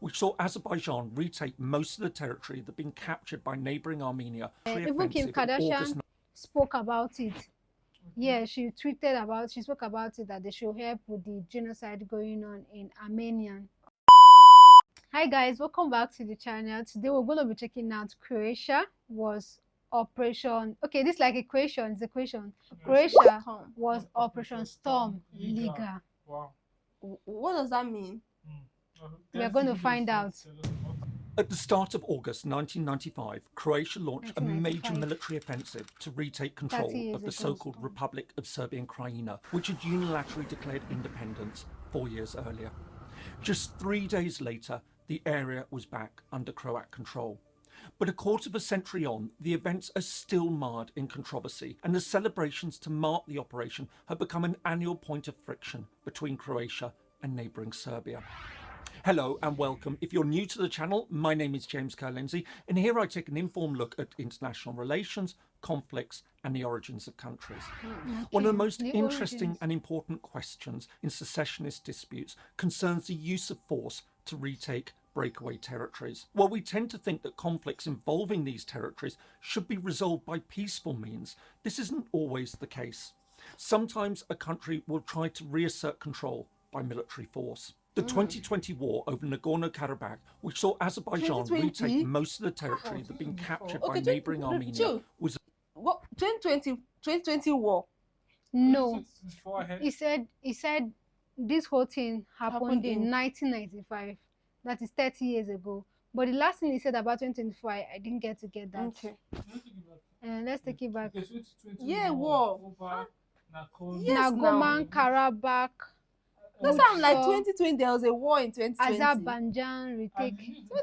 which saw Azerbaijan retake most of the territory that had been captured by neighbouring Armenia. Even Kim Kardashian spoke about it. Yeah, she spoke about it, that they should help with the genocide going on in Armenia. Hi guys, welcome back to the channel. Today we're going to be checking out Croatia was Operation. Okay, this is like a question. It's a question. Croatia was Operation Storm Liga. Wow. What does that mean? We are going to find out. At the start of August 1995, Croatia launched a major military offensive to retake control of the so-called Republic of Serbia and Krajina, which had unilaterally declared independence 4 years earlier. Just 3 days later, the area was back under Croat control. But a quarter of a century on, the events are still marred in controversy, and the celebrations to mark the operation have become an annual point of friction between Croatia and neighbouring Serbia. Hello and welcome. If you're new to the channel, my name is James Kerr-Lindsay, and here I take an informed look at international relations, conflicts and the origins of countries. One of the most interesting and important questions in secessionist disputes concerns the use of force to retake breakaway territories. While we tend to think that conflicts involving these territories should be resolved by peaceful means, this isn't always the case. Sometimes a country will try to reassert control by military force. The 2020 war over Nagorno-Karabakh, which saw Azerbaijan retake most of the territory that had been captured by neighbouring Armenia, was... What? 2020 war? No. He said this whole thing happened in 1995. That is 30 years ago. But the last thing he said about 2024, I didn't get to get that. Okay. Let's take it back. Yeah, war. Yes, Nagorno-Karabakh. That sounds like 2020. There was a war in 2020. Azerbaijan retake.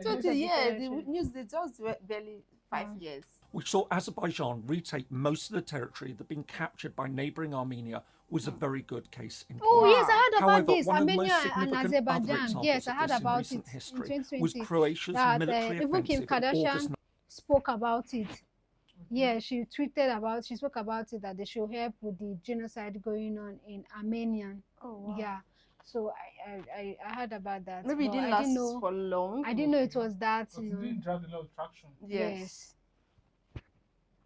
2020, yeah. The news, they just barely 5 years. Which saw Azerbaijan retake most of the territory that had been captured by neighbouring Armenia, was a very good case in point. Oh yes, I heard about However, this. one of the Armenia most significant and Azerbaijan. other Yes, I heard examples of about this in it recent history in 2020. was Croatia's military Even Kim offensive in August. Kardashian spoke about it. Yeah, she spoke about it, that they should help with the genocide going on in Armenia. Oh wow. Yeah. So I heard about that. Maybe it didn't last for long. I didn't know it was that. But it didn't drag a lot of traction. Yes.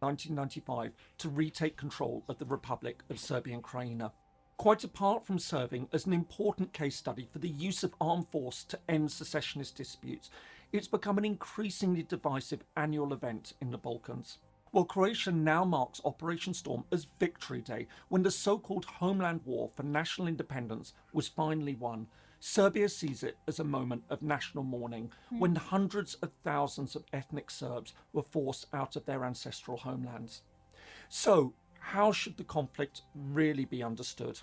1995 to retake control of the Republic of Serbia and Krajina. Quite apart from serving as an important case study for the use of armed force to end secessionist disputes, it's become an increasingly divisive annual event in the Balkans. Well, Croatia now marks Operation Storm as Victory Day, when the so-called homeland war for national independence was finally won. Serbia sees it as a moment of national mourning, when hundreds of thousands of ethnic Serbs were forced out of their ancestral homelands. So, how should the conflict really be understood?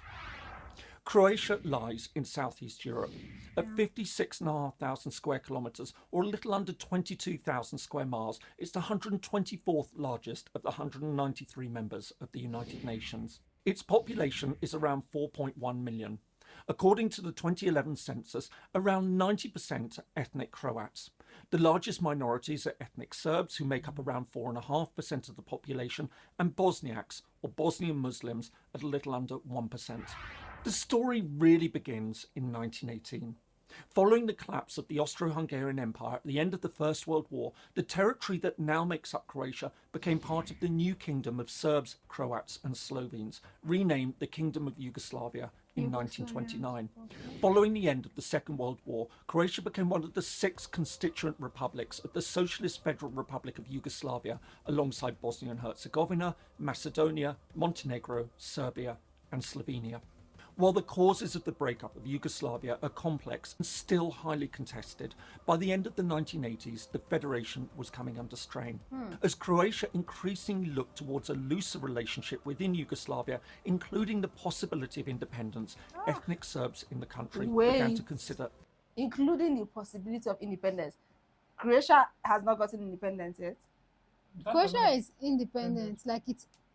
Croatia lies in southeast Europe. At 56,500 square kilometres, or a little under 22,000 square miles, it's the 124th largest of the 193 members of the United Nations. Its population is around 4.1 million. According to the 2011 census, around 90% are ethnic Croats. The largest minorities are ethnic Serbs, who make up around 4.5% of the population, and Bosniaks, or Bosnian Muslims, at a little under 1%. The story really begins in 1918. Following the collapse of the Austro-Hungarian Empire at the end of the First World War, the territory that now makes up Croatia became part of the new kingdom of Serbs, Croats and Slovenes, renamed the Kingdom of Yugoslavia in 1929. Following the end of the Second World War, Croatia became one of the 6 constituent republics of the Socialist Federal Republic of Yugoslavia, alongside Bosnia and Herzegovina, Macedonia, Montenegro, Serbia and Slovenia. While the causes of the breakup of Yugoslavia are complex and still highly contested, by the end of the 1980s, the federation was coming under strain. As Croatia increasingly looked towards a looser relationship within Yugoslavia, including the possibility of independence, ethnic Serbs in the country began to consider... Including the possibility of independence. Croatia has not gotten independence yet. Croatia is independent, like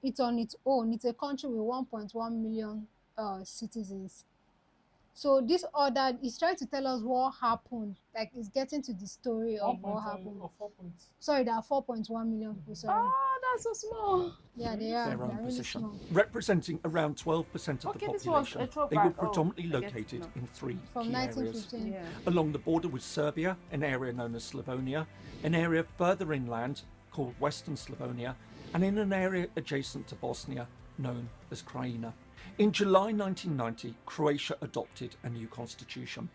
it's on its own. It's a country with 1.1 million citizens. So this order is trying to tell us what happened. Like it's getting to the story of what happened. Or 4 points. Sorry, there are 4.1 million people. Sorry. Oh, that's so small. Yeah, they are. Their They own are really position. small. Representing around 12% of Okay, the this was population, a throwback. they were Oh, predominantly I get it located now. in three From key areas. 1915. Yeah. Along the border with Serbia, an area known as Slavonia, an area further inland called Western Slavonia, and in an area adjacent to Bosnia known as Krajina. In July 1990, Croatia adopted a new constitution.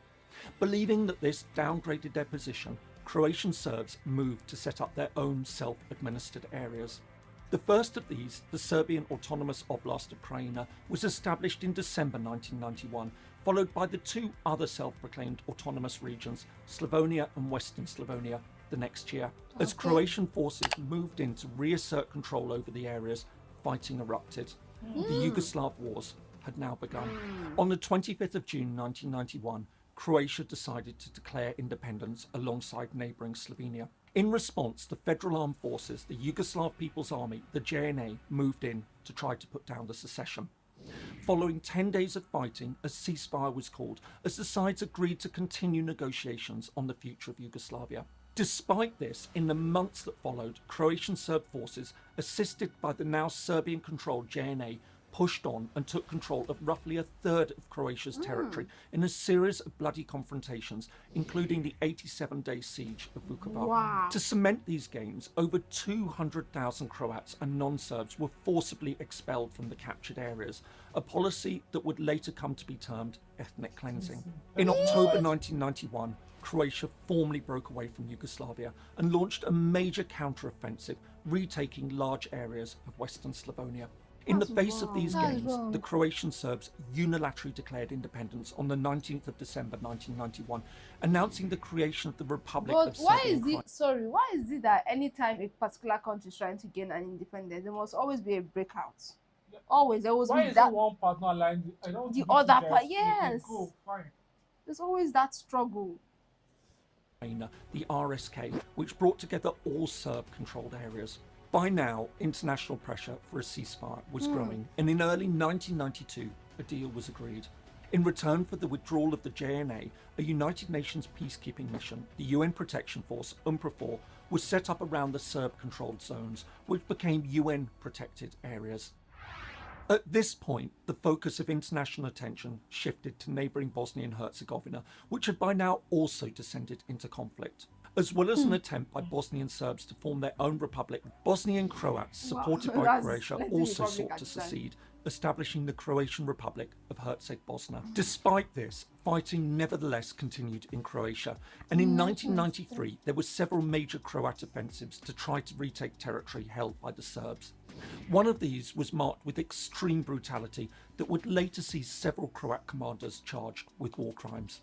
Believing that this downgraded their position, Croatian Serbs moved to set up their own self-administered areas. The first of these, the Serbian Autonomous Oblast of Krajina, was established in December 1991, followed by the two other self-proclaimed autonomous regions, Slavonia and Western Slavonia, the next year. As Okay. Croatian forces moved in to reassert control over the areas, fighting erupted. The Yugoslav wars had now begun. On the 25th of June 1991, Croatia decided to declare independence alongside neighbouring Slovenia. In response, the Federal Armed Forces, the Yugoslav People's Army, the JNA, moved in to try to put down the secession. Following 10 days of fighting, a ceasefire was called as the sides agreed to continue negotiations on the future of Yugoslavia. Despite this, in the months that followed, Croatian Serb forces, assisted by the now Serbian-controlled JNA, pushed on and took control of roughly a third of Croatia's territory in a series of bloody confrontations, including the 87-day siege of Vukovar. Wow. To cement these gains, over 200,000 Croats and non-Serbs were forcibly expelled from the captured areas, a policy that would later come to be termed ethnic cleansing. In October 1991, Croatia formally broke away from Yugoslavia and launched a major counter-offensive, retaking large areas of Western Slavonia. In the face of these That's gains, wrong. the Croatian Serbs unilaterally declared independence on the 19th of December 1991, announcing the creation of the Republic But of why Serbia. is it, sorry, why is it that anytime a particular country is trying to gain an independence, there must always be a breakout? Always, there was Why is that, it one partner aligned? I don't the think other you guys- part, you yes. Go, fine. there's always that struggle. The RSK, which brought together all Serb-controlled areas. By now, international pressure for a ceasefire was growing, and in early 1992, a deal was agreed. In return for the withdrawal of the JNA, a United Nations peacekeeping mission, the UN Protection Force, UNPROFOR, was set up around the Serb-controlled zones, which became UN-protected areas. At this point, the focus of international attention shifted to neighbouring Bosnia and Herzegovina, which had by now also descended into conflict. As well as an attempt by Bosnian Serbs to form their own republic, Bosnian Croats, supported by That's Croatia, plenty also republic sought at to the time. secede, establishing the Croatian Republic of Herzegovina. Despite this, fighting nevertheless continued in Croatia, and in 1993 there were several major Croat offensives to try to retake territory held by the Serbs. One of these was marked with extreme brutality that would later see several Croat commanders charged with war crimes.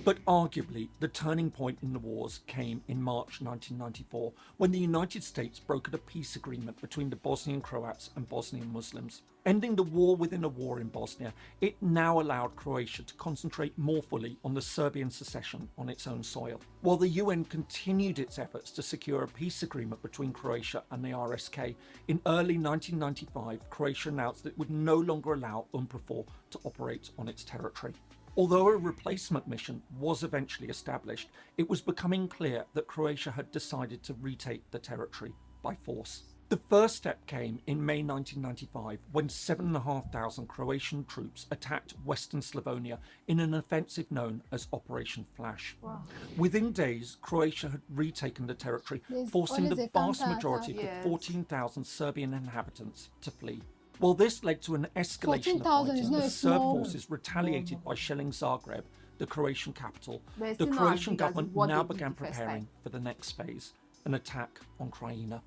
But arguably, the turning point in the wars came in March 1994, when the United States brokered a peace agreement between the Bosnian Croats and Bosnian Muslims. Ending the war within a war in Bosnia, it now allowed Croatia to concentrate more fully on the Serbian secession on its own soil. While the UN continued its efforts to secure a peace agreement between Croatia and the RSK, in early 1995, Croatia announced that it would no longer allow UNPROFOR to operate on its territory. Although a replacement mission was eventually established, it was becoming clear that Croatia had decided to retake the territory by force. The first step came in May 1995 when 7,500 Croatian troops attacked Western Slavonia in an offensive known as Operation Flash. Wow. Within days, Croatia had retaken the territory, There's forcing always the a vast counterattack. majority of Yes. the 14,000 Serbian inhabitants to flee. While this led to an escalation of 14,000 is fighting, not the a Serb small- forces retaliated by shelling Zagreb, the Croatian capital. But it's The still not as Croatian big as government what now they did began the first preparing time. for the next phase, an attack on Krajina.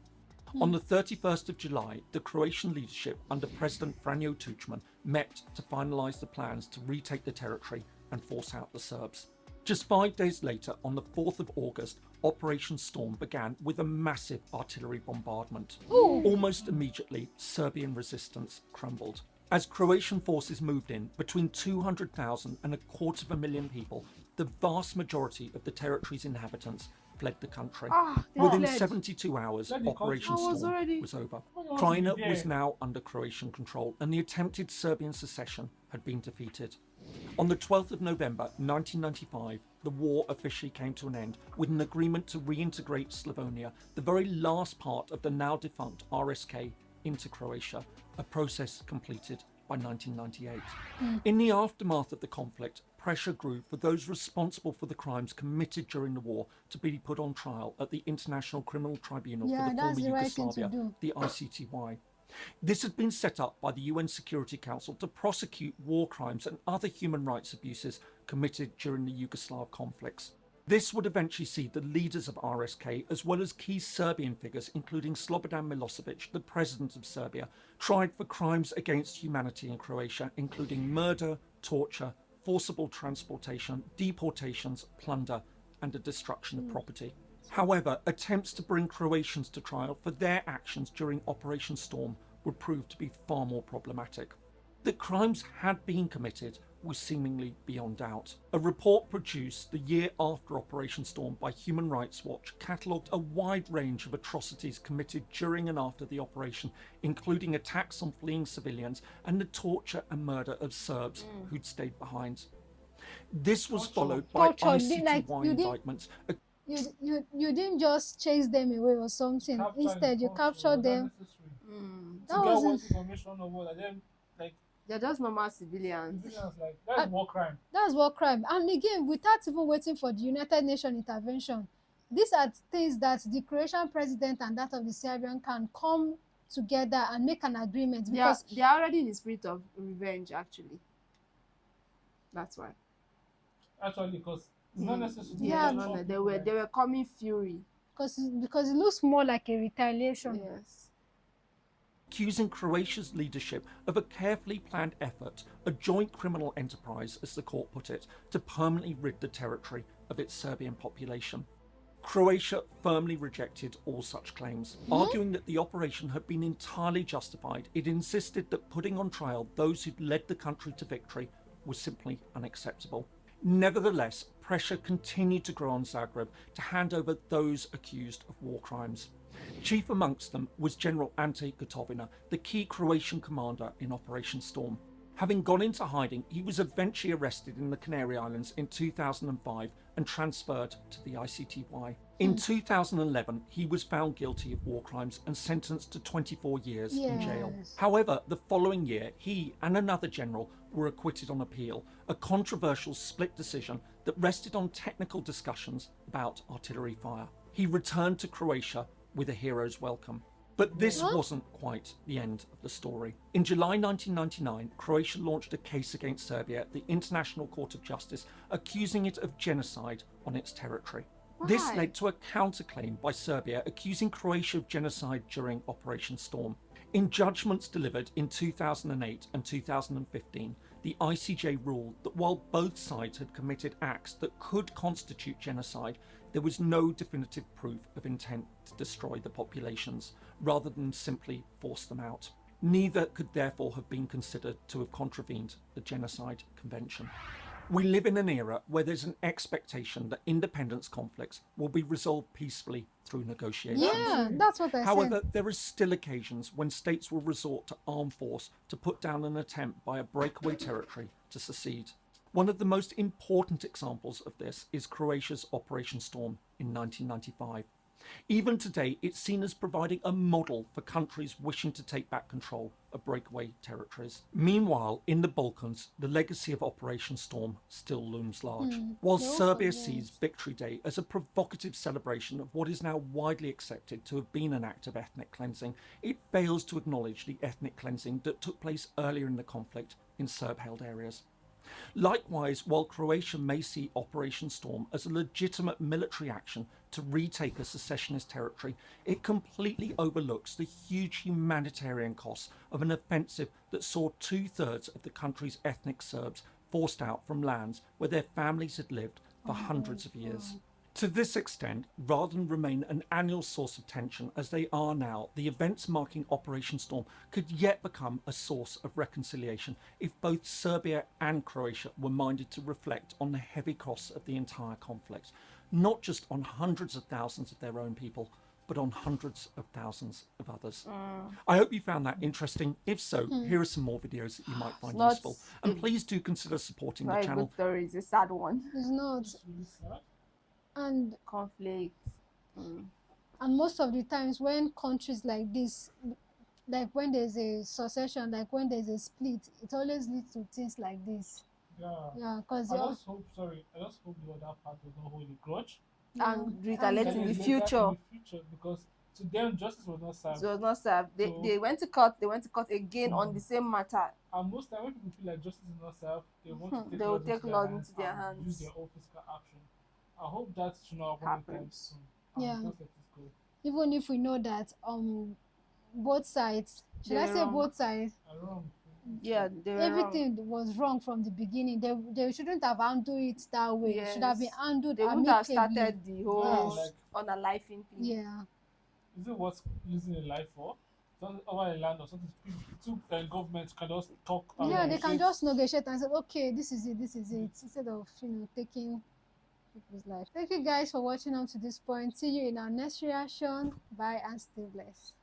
On the 31st of July, the Croatian leadership under President Franjo Tuđman met to finalise the plans to retake the territory and force out the Serbs. Just 5 days later, on the 4th of August, Operation Storm began with a massive artillery bombardment. Almost immediately, Serbian resistance crumbled. As Croatian forces moved in, between 200,000 and 250,000 people, the vast majority of the territory's inhabitants fled the country. They Within fled. 72 hours, Let the Operation country- I was Storm already- was over. was Krajina there. was now under Croatian control, and the attempted Serbian secession had been defeated. On the 12th of November 1995, the war officially came to an end with an agreement to reintegrate Slavonia, the very last part of the now defunct RSK, into Croatia, a process completed by 1998. In the aftermath of the conflict, pressure grew for those responsible for the crimes committed during the war to be put on trial at the International Criminal Tribunal for the former Yugoslavia, the ICTY. This had been set up by the UN Security Council to prosecute war crimes and other human rights abuses committed during the Yugoslav conflicts. This would eventually see the leaders of RSK, as well as key Serbian figures, including Slobodan Milosevic, the president of Serbia, tried for crimes against humanity in Croatia, including murder, torture, forcible transportation, deportations, plunder, and the destruction of property. However, attempts to bring Croatians to trial for their actions during Operation Storm would prove to be far more problematic. That crimes had been committed was seemingly beyond doubt. A report produced the year after Operation Storm by Human Rights Watch catalogued a wide range of atrocities committed during and after the operation, including attacks on fleeing civilians and the torture and murder of Serbs who'd stayed behind. This was followed by ICTY indictments. You didn't just chase them away or something. Instead, you captured them. That was information over them, like They're just normal civilians. like that's war crime. That's war crime. And again, without even waiting for the United Nations intervention, these are things that the Croatian president and that of the Serbian can come together and make an agreement, because They are already in the spirit of revenge, actually. That's why. Actually, because it's not necessary. Yeah, No, they were coming fury. because it looks more like a retaliation. Yes. Accusing Croatia's leadership of a carefully planned effort, a joint criminal enterprise, as the court put it, to permanently rid the territory of its Serbian population. Croatia firmly rejected all such claims, arguing that the operation had been entirely justified. It insisted that putting on trial those who'd led the country to victory was simply unacceptable. Nevertheless, pressure continued to grow on Zagreb to hand over those accused of war crimes. Chief amongst them was General Ante Gotovina, the key Croatian commander in Operation Storm. Having gone into hiding, he was eventually arrested in the Canary Islands in 2005 and transferred to the ICTY. In 2011, he was found guilty of war crimes and sentenced to 24 years in jail. However, the following year, he and another general were acquitted on appeal, a controversial split decision that rested on technical discussions about artillery fire. He returned to Croatia with a hero's welcome. But this wasn't quite the end of the story. In July 1999, Croatia launched a case against Serbia at the International Court of Justice, accusing it of genocide on its territory. This led to a counterclaim by Serbia accusing Croatia of genocide during Operation Storm. In judgments delivered in 2008 and 2015, the ICJ ruled that while both sides had committed acts that could constitute genocide, there was no definitive proof of intent to destroy the populations, rather than simply force them out. Neither could therefore have been considered to have contravened the Genocide Convention. We live in an era where there's an expectation that independence conflicts will be resolved peacefully through negotiations. Yeah, that's what I However, said. there are still occasions when states will resort to armed force to put down an attempt by a breakaway territory to secede. One of the most important examples of this is Croatia's Operation Storm in 1995. Even today, it's seen as providing a model for countries wishing to take back control of breakaway territories. Meanwhile, in the Balkans, the legacy of Operation Storm still looms large. While Serbia sees Victory Day as a provocative celebration of what is now widely accepted to have been an act of ethnic cleansing, it fails to acknowledge the ethnic cleansing that took place earlier in the conflict in Serb-held areas. Likewise, while Croatia may see Operation Storm as a legitimate military action to retake a secessionist territory, it completely overlooks the huge humanitarian costs of an offensive that saw 2/3 of the country's ethnic Serbs forced out from lands where their families had lived for hundreds of years. To this extent, rather than remain an annual source of tension as they are now, the events marking Operation Storm could yet become a source of reconciliation if both Serbia and Croatia were minded to reflect on the heavy costs of the entire conflict, not just on hundreds of thousands of their own people, but on hundreds of thousands of others. I hope you found that interesting. If so, here are some more videos that you might find useful. And please do consider supporting the channel. Good story is a sad one. It's not. It's really sad. And Conflict. and most of the times when countries like this, like when there's a secession, like when there's a split, it always leads to things like this. Yeah. Because I just hope the other part does not hold a grudge. And retaliate in the Later future. Because to them justice was not served. It was not served. They went to court. They went to court again on the same matter. And most time when people feel like justice is not served, they want to take They will take laws into their and hands. use their own physical action. I hope that should not happen anytime soon. Yeah. Just let it go. even if we know that both sides, should I They're say wrong. both sides, Wrong. Yeah, they were everything was wrong from the beginning. They shouldn't have handled it that way. It should have been Yes. handled They wouldn't have amicably. started the whole Yes. unaliving thing. Yeah. Is it worth losing a life for? Something over a land or something? Two governments can just talk. and Yeah, they can negotiate. just negotiate and say, okay, this is it, instead of taking people's life. Thank you guys for watching up to this point. See you in our next reaction. Bye and stay blessed.